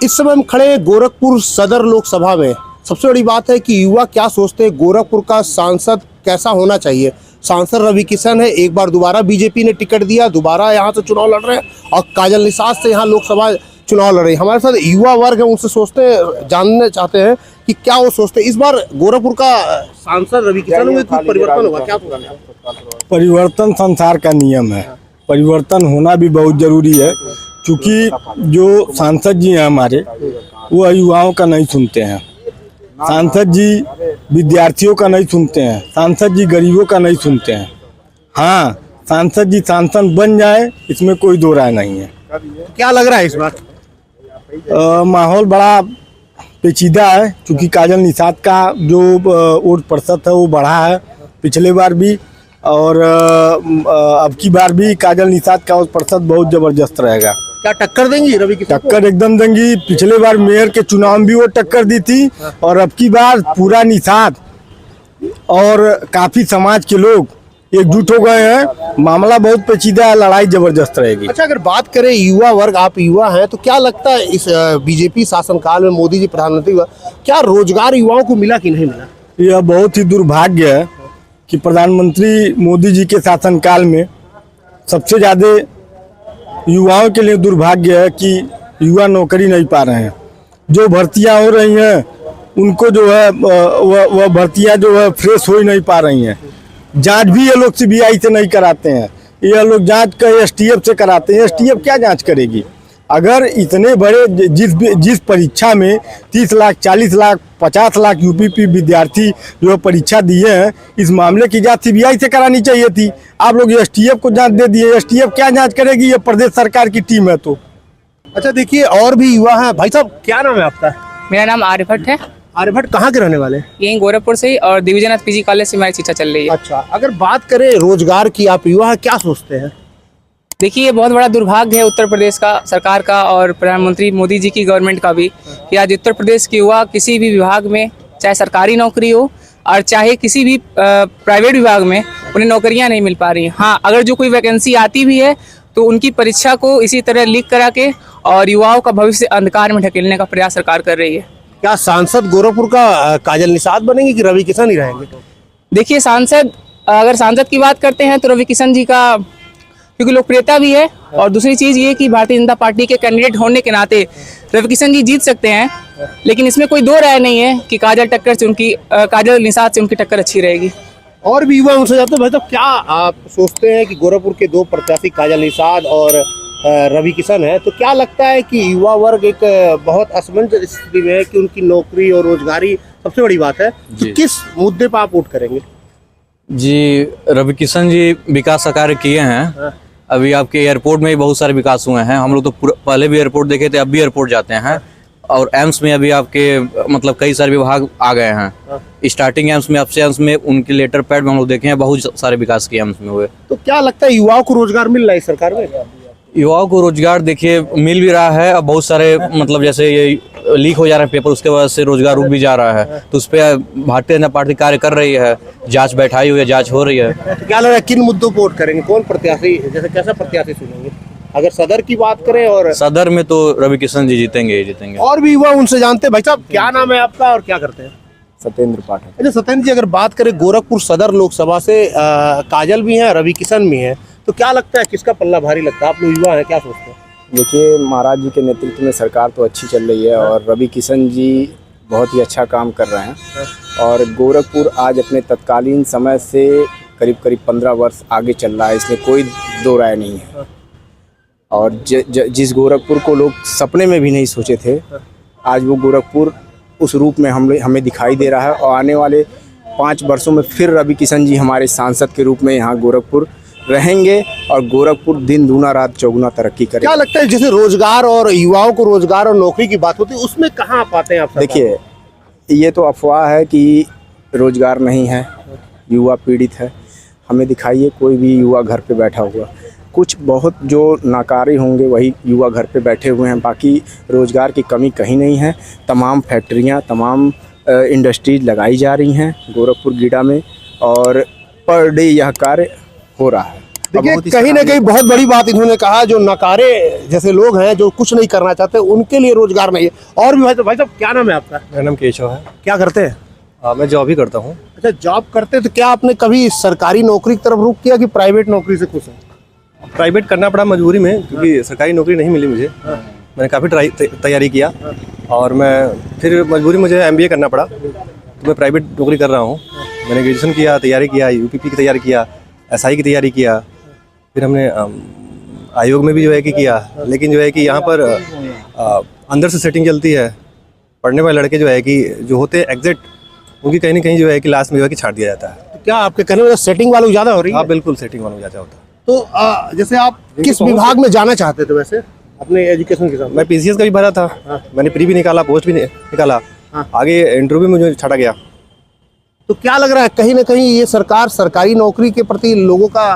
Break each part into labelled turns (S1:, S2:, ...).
S1: इस समय हम खड़े हैं गोरखपुर सदर लोकसभा में। सबसे बड़ी बात है कि युवा क्या सोचते हैं, गोरखपुर का सांसद कैसा होना चाहिए। सांसद रवि किशन है, एक बार दोबारा बीजेपी ने टिकट दिया, दोबारा यहाँ से चुनाव लड़ रहे हैं और काजल निषाद से यहाँ लोकसभा चुनाव लड़ रही है। हमारे साथ युवा वर्ग है, उनसे जानना चाहते हैं कि क्या वो सोचते हैं इस बार गोरखपुर का सांसद रवि किशन में कुछ परिवर्तन होगा क्या?
S2: परिवर्तन संसार का नियम है, परिवर्तन होना भी बहुत जरूरी है, क्योंकि जो सांसद जी हैं हमारे, वो युवाओं का नहीं सुनते हैं। सांसद जी विद्यार्थियों का नहीं सुनते हैं, सांसद जी गरीबों का नहीं सुनते हैं। हाँ, सांसद जी सांसद बन जाए, इसमें कोई दो राय नहीं है।
S1: क्या लग रहा है इस बार?
S2: माहौल बड़ा पेचीदा है, क्योंकि काजल निषाद का जो वोट प्रतिशत है वो बढ़ा है पिछले बार भी, और अब की बार भी काजल निषाद का वोट प्रतिशत बहुत जबरदस्त रहेगा।
S1: क्या टक्कर देंगी रवि किशन?
S2: टक्कर एकदम देंगी। पिछले बार मेयर के चुनाव में भी वो टक्कर दी थी, और अब की बार पूरा निषाद और काफी समाज के लोग एकजुट हो गए हैं। मामला बहुत पेचीदा है, लड़ाई जबरदस्त रहेगी।
S1: अच्छा, अगर बात करें युवा वर्ग, आप युवा हैं, तो क्या लगता है इस बीजेपी शासनकाल में मोदी जी प्रधानमंत्री हुआ, क्या रोजगार युवाओं को मिला कि नहीं मिला?
S2: यह बहुत ही दुर्भाग्य है कि प्रधानमंत्री मोदी जी के शासनकाल में सबसे ज़्यादा युवाओं के लिए दुर्भाग्य है कि युवा नौकरी नहीं पा रहे हैं। जो भर्तियां हो रही हैं उनको जो है वह भर्तियां जो है फ्रेश हो ही नहीं पा रही हैं। जांच भी ये लोग सीबीआई से नहीं कराते हैं, ये लोग जांच का एसटीएफ से कराते हैं। एसटीएफ क्या जांच करेगी? अगर इतने बड़े जिस परीक्षा में 30 लाख 40 लाख 50 लाख यूपी विद्यार्थी जो परीक्षा दिए हैं, इस मामले की जांच सीबीआई से करानी चाहिए थी। आप लोग एसटीएफ को जांच दे दिए। एसटीएफ क्या जांच करेगी? ये प्रदेश सरकार की टीम है। तो
S1: अच्छा, देखिए और भी युवा हैं। भाई साहब, क्या नाम है आपका?
S3: मेरा नाम आर्यभट्ट है।
S1: आर्यभट्ट कहाँ के रहने वाले?
S3: यहीं गोरखपुर से ही, और दिविजनाथ पीजी कॉलेज से हमारी शिक्षा चल रही है।
S1: अच्छा, अगर बात करें रोजगार की, आप युवा क्या सोचते हैं?
S3: देखिए, ये बहुत बड़ा दुर्भाग्य है उत्तर प्रदेश का, सरकार का और प्रधानमंत्री मोदी जी की गवर्नमेंट का भी, कि आज उत्तर प्रदेश के युवा किसी भी विभाग में, चाहे सरकारी नौकरी हो और चाहे किसी भी प्राइवेट विभाग में, उन्हें नौकरियां नहीं मिल पा रही हैं। हाँ, अगर जो कोई वैकेंसी आती भी है तो उनकी परीक्षा को इसी तरह लीक करा के और युवाओं का भविष्य अंधकार में ढकेलने का प्रयास सरकार कर रही है।
S1: क्या सांसद गोरखपुर का काजल निषाद बनेंगे कि रवि किशन ही रहेंगे?
S3: देखिए, अगर सांसद की बात करते हैं तो रवि किशन जी का, क्योंकि लोकप्रियता भी है, और दूसरी चीज़ ये कि भारतीय जनता पार्टी के कैंडिडेट होने के नाते रवि किशन जी जीत सकते हैं। लेकिन इसमें कोई दो राय नहीं है कि काजल निषाद से उनकी टक्कर अच्छी रहेगी।
S1: और भी युवा उनसे जाते हैं। भाई, तो क्या आप सोचते हैं कि गोरखपुर के दो प्रत्याशी काजल निषाद और रवि किशन है, तो क्या लगता है कि युवा वर्ग एक बहुत असमंजस स्थिति में है कि उनकी नौकरी और रोजगारी सबसे बड़ी बात है, तो किस मुद्दे पर आप वोट करेंगे?
S4: जी, रवि किशन जी विकास कार्य किए हैं। अभी आपके एयरपोर्ट में भी बहुत सारे विकास हुए हैं। हम लोग तो पहले भी एयरपोर्ट देखे थे, अब भी एयरपोर्ट जाते हैं। और एम्स में अभी आपके मतलब कई सारे विभाग आ गए हैं। स्टार्टिंग एम्स में, आपसे एम्स में, उनके लेटर पैड में हम लोग देखे हैं, बहुत सारे विकास किए एम्स में हुए।
S1: तो क्या लगता है युवाओं को रोजगार मिल रहा है सरकार में?
S4: युवाओं को रोजगार देखिए मिल भी रहा है, और बहुत सारे मतलब जैसे ये लीक हो जा रहे हैं पेपर, उसके वजह से रोजगार रुक भी जा रहा है। तो उस पर भारतीय जनता पार्टी कार्य कर रही है, जांच बैठाई हुई है, जांच हो रही है।
S1: तो क्या लग रहा है किन मुद्दों पर वोट करेंगे? कौन प्रत्याशी, जैसे कैसा प्रत्याशी चुनेंगे? अगर सदर की बात करें, और
S4: सदर में तो रवि किशन जी जीतेंगे। और
S1: भी युवा उनसे जानते हैं। भाई साहब, क्या नाम है आपका और क्या करते हैं?
S2: सत्येंद्र पाठक।
S1: अच्छा सत्येंद्र जी, अगर बात करें गोरखपुर सदर लोकसभा से काजल भी हैं, रवि किशन भी हैं, तो क्या लगता है किसका पल्ला भारी लगता है? आप लोग युवा हैं, क्या सोचते हैं?
S5: देखिए, महाराज जी के नेतृत्व में सरकार तो अच्छी चल रही है, और रवि किशन जी बहुत ही अच्छा काम कर रहे हैं। और गोरखपुर आज अपने तत्कालीन समय से करीब 15 वर्ष आगे चल रहा है, इसमें कोई दो राय नहीं है। और जिस गोरखपुर को लोग सपने में भी नहीं सोचे थे, आज वो गोरखपुर उस रूप में हमें दिखाई दे रहा है। और आने वाले 5 वर्षों में फिर रवि किशन जी हमारे सांसद के रूप में यहाँ गोरखपुर रहेंगे, और गोरखपुर दिन दूना रात चौगुना तरक्की करेगा।
S1: क्या लगता है जैसे रोजगार और युवाओं को रोजगार और नौकरी की बात होती है, उसमें कहाँ पाते हैं आप?
S5: देखिए, ये तो अफवाह है कि रोजगार नहीं है, युवा पीड़ित है। हमें दिखाइए कोई भी युवा घर पे बैठा हुआ। कुछ बहुत जो नाकारी होंगे वही युवा घर पे बैठे हुए हैं, बाकी रोजगार की कमी कहीं नहीं है। तमाम फैक्ट्रियाँ, तमाम इंडस्ट्रीज लगाई जा रही हैं गोरखपुर गीडा में, और पर डे यह कार्य हो रहा है।
S1: देखिए
S6: बहुत ही
S1: कहीं ना
S6: सराहनीय-
S1: कहीं बहुत बड़ी बात इन्होंने कहा, जो नकारे जैसे लोग हैं जो कुछ नहीं करना चाहते उनके लिए रोजगार नहीं है। और भी भाई साहब क्या नाम है आपका?
S6: मेरा नाम केशव है।
S1: क्या करते हैं?
S6: मैं जॉब ही करता हूँ।
S1: अच्छा, जॉब करते तो क्या आपने कभी सरकारी नौकरी की तरफ रुख किया कि प्राइवेट नौकरी से खुश हैं?
S6: प्राइवेट करना पड़ा मजबूरी में, क्योंकि सरकारी नौकरी नहीं मिली मुझे। मैंने काफ़ी तैयारी किया और मैं फिर मजबूरी मुझे MBA करना पड़ा, तो मैं प्राइवेट नौकरी कर रहा हूँ। मैंने ग्रेजुएशन किया, तैयारी किया, UPP की तैयारी किया, SI की तैयारी किया, फिर हमने आयोग में भी जो है कि किया। लेकिन जो है कि यहाँ पर अंदर से सेटिंग चलती है। पढ़ने वाले लड़के जो है कि जो होते हैं एग्जैक्ट, उनकी कहीं ना कहीं जो है कि लास्ट में जो है कि छाट दिया जाता है।
S1: तो क्या आपके कहने में सेटिंग वालों ज़्यादा हो रही है?
S6: हाँ बिल्कुल, सेटिंग वाला ज़्यादा होता है।
S1: तो जैसे आप किस विभाग में जाना चाहते थे वैसे अपने एजुकेशन के साथ?
S6: मैं PCS का भी भरा था। मैंने प्री भी निकाला, पोस्ट भी निकाला। आगे इंटरव्यू में मुझे छाटा गया।
S1: तो क्या लग रहा है कहीं ना कहीं ये सरकार सरकारी नौकरी के प्रति लोगों का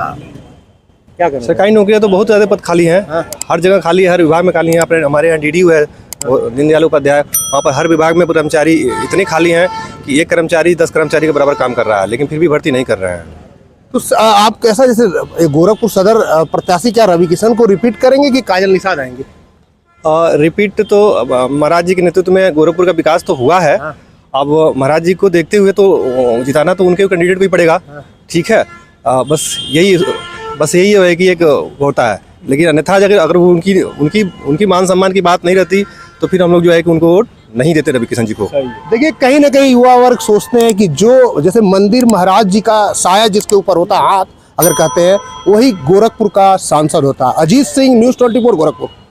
S1: क्या कर?
S6: सरकारी नौकरियां तो बहुत ज़्यादा पद खाली हैं। हर जगह खाली है, हर विभाग में खाली है। अपने हमारे यहाँ DDU है, दीनदयाल उपाध्याय, वहाँ पर हर विभाग में कर्मचारी इतने खाली हैं कि एक कर्मचारी 10 कर्मचारी के बराबर काम कर रहा है, लेकिन फिर भी भर्ती नहीं कर रहे हैं।
S1: तो आप कैसा, जैसे गोरखपुर सदर प्रत्याशी क्या रवि किशन को रिपीट करेंगे कि काजल निषाद आएंगे?
S6: रिपीट तो महाराज जी के नेतृत्व में गोरखपुर का विकास तो हुआ है। अब महाराज जी को देखते हुए तो जिताना तो उनके कैंडिडेट को ही पड़ेगा। ठीक है, बस यही है कि एक होता है। लेकिन अन्यथा अगर वो उनकी मान सम्मान की बात नहीं रहती तो फिर हम लोग जो है कि उनको वोट नहीं देते रवि किशन जी को।
S1: देखिए कहीं ना कहीं युवा वर्ग सोचते हैं कि जो जैसे मंदिर महाराज जी का साया जिसके ऊपर होता है हाथ, अगर कहते हैं वही गोरखपुर का सांसद होता है। अजीत सिंह, News 24 गोरखपुर।